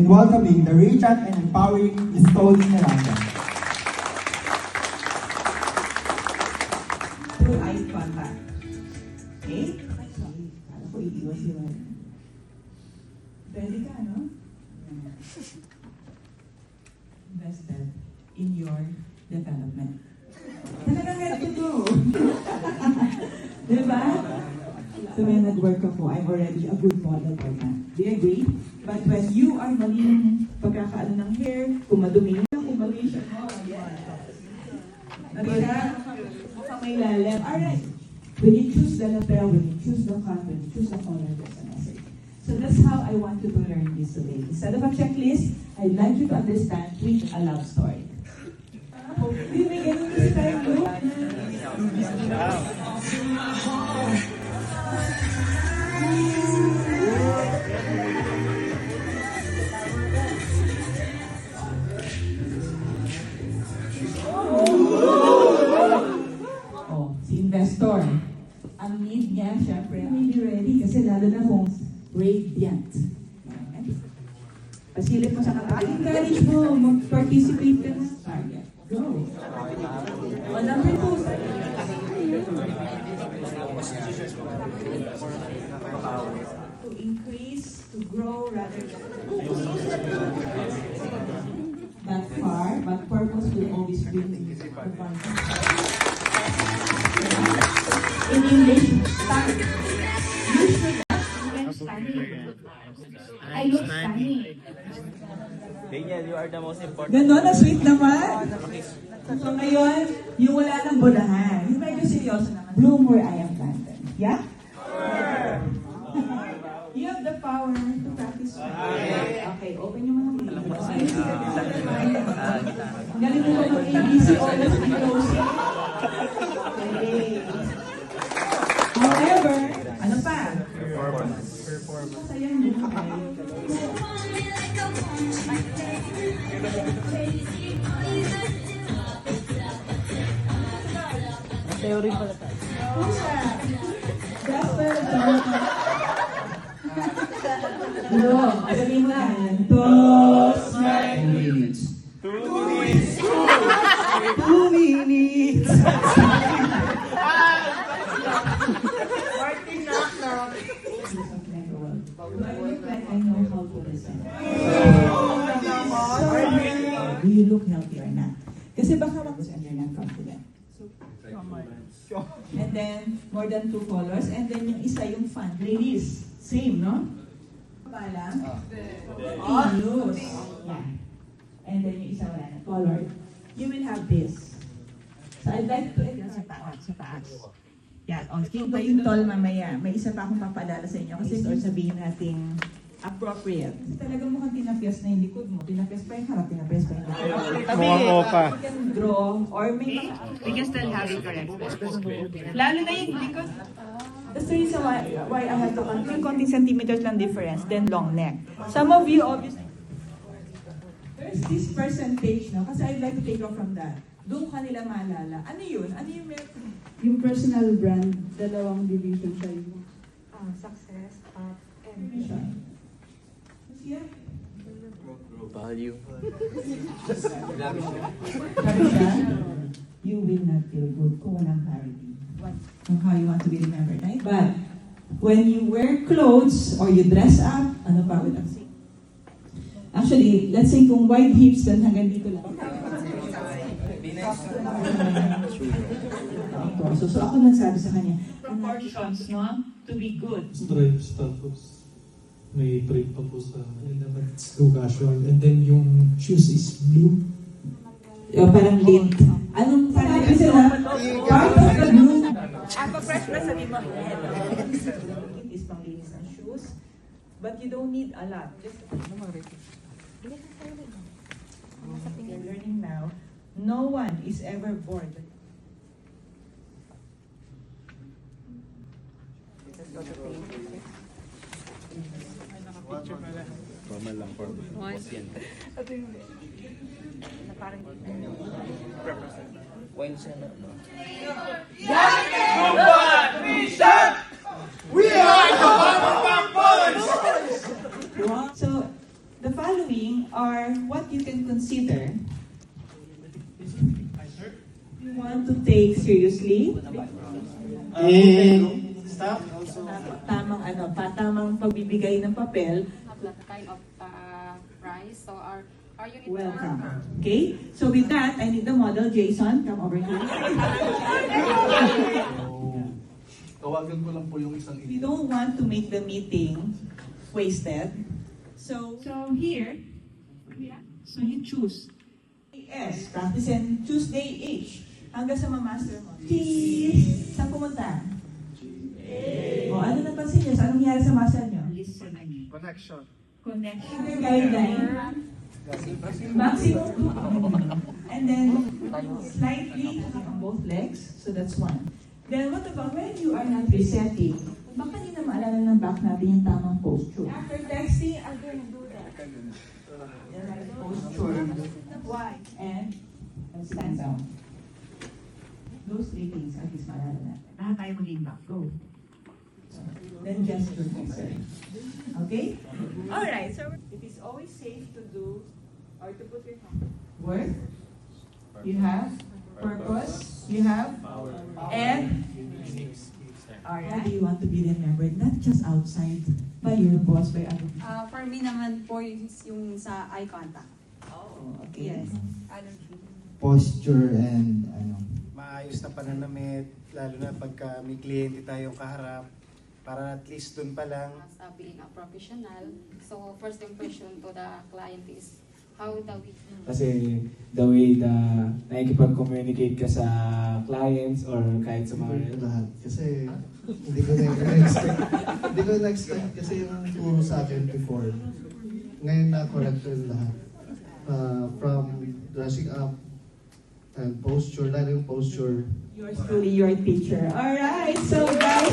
in welcoming the radiant and empowering Ms. Tony Miranda. Through eye contact. Okay? Alam ko, iiwas yun. Pwede ka, no? Invested in your development. Talagang head to toe. Diba? So when nag-work ako, I'm already a good model for that. Do you agree? But when you are mali yung pagkakaano ng hair, kung madumi yung kumalisyon mo, yes. Diba? Mukhang may lalim. Alright. When you choose the lapel, when you choose the cut, when you choose the color, there's a message. So that's how I want you to learn this today. Instead of a checklist, I'd like you to understand with a love story. Hindi may ganun kasi tayo, no? Oh, si investor. Ang need niya, syempre, may be ready kasi lalo na kung radiant. Pasilip mo sa katawan. Encourage mo, mag-participate ka na sa target. Go. O, number 2. To increase, to grow, rather than that far, but purpose will always bring the fun. In English, start. You should I look funny. Daniel, you are the most important. Ganon, ang sweet naman. So ngayon, yung wala ng bulahan, yung medyo seryoso naman. Bloom where I am planted. Yeah? You have the power to practice. Okay, open yung mga mili. Ang galing mo mag ABC, always be closing. Okay. However, ano pa? Masaya yung buhay. Theory pala tayo. No, sabihin mo yan. 2 minutes. 2 minutes. I know how to listen. Do you look healthy or not? Kasi baka and you're not confident. And then, more than 2 colors. And then yung isa yung fun. Ladies, same, no? Pala. Continuous. Yeah. And then yung isa wala na. Color. You will have this. So I'd like to sa taas. Yeah, okay. Ba yung tol mamaya? May isa pa akong papaalala sa inyo kasi or sabihin natin appropriate. Kasi talagang mukhang tinapyas na yung likod mo. Tinapyas pa yung harap, tinapyas pa yung likod. You can draw or may... We can still have it correct. Lalo na yung likod. That's the reason why I have to control konting centimeters lang difference, then long neck. Some of you obviously... There's this percentage, no? Kasi I'd like to take off from that. Doon ka nila maalala. Ano yun? Ano yung meron? Yung personal brand, dalawang division siya yung Success, Vision. Yeah. Value. Sabi siya, you will not feel good kung walang clarity on how you want to be remembered, right? But when you wear clothes or you dress up, ano pa with us? Actually, let's say kung wide hips, then hanggang dito lang. So ako nagsabi sa kanya, proportions, no? To be good. Stripes, tapos may print pa po sa elements, blue casual. And then yung shoes is blue. O, parang lint. Anong sabi sila? Part of the blue. Fresh na sabi mo. It is panglinis ng shoes. But you don't need a lot. Just you're learning now. No one is ever bored. Formal lang, formal. Wine siya na, no? So, the following want to take seriously. Staff also. Tamang tamang pagbibigay ng papel. Have that kind of prize. So our unit Welcome. Okay? So with that, I need the model. Jason, come over here. Tawagan ko lang po yung isang We don't want to make the meeting wasted. So here, so you choose. Yes, practice and choose day H. Hanggang sa ma-master mo. Cheese! Saan pumunta? O, ano napansin niyo? Anong nangyari sa muscle niyo? connection. Connection. Guideline. Maximum 2. And then, slightly on both legs. So that's one. Then what about when you are not resetting? Baka hindi na maalala ng back natin yung tamang posture. After texting, I'm going to do that. The right posture. Why? And stand down. Those 3 things at least maalala natin. Lahat tayo maging back. Go. Then gesture next. Okay? Alright, so it is always safe to do or to put your work. You have purpose, you have and how do you want to be remembered? Not just outside, by your boss, by other people. For me naman po yung sa eye contact. Oh, okay. Yes. Posture and Maayos na pananamit, lalo na pagka may kliyente tayong kaharap, para at least dun pa lang. As being a professional, so first impression to the client is how the we. Kasi the way na nakikipag-communicate ka sa clients or kahit sa mga lahat. Kasi hindi ko na-expect kasi yung turo sa akin before. Ngayon na-correct ko yung lahat. From dressing up and posture, lalo yung posture. Yours truly, your teacher. Alright, so guys,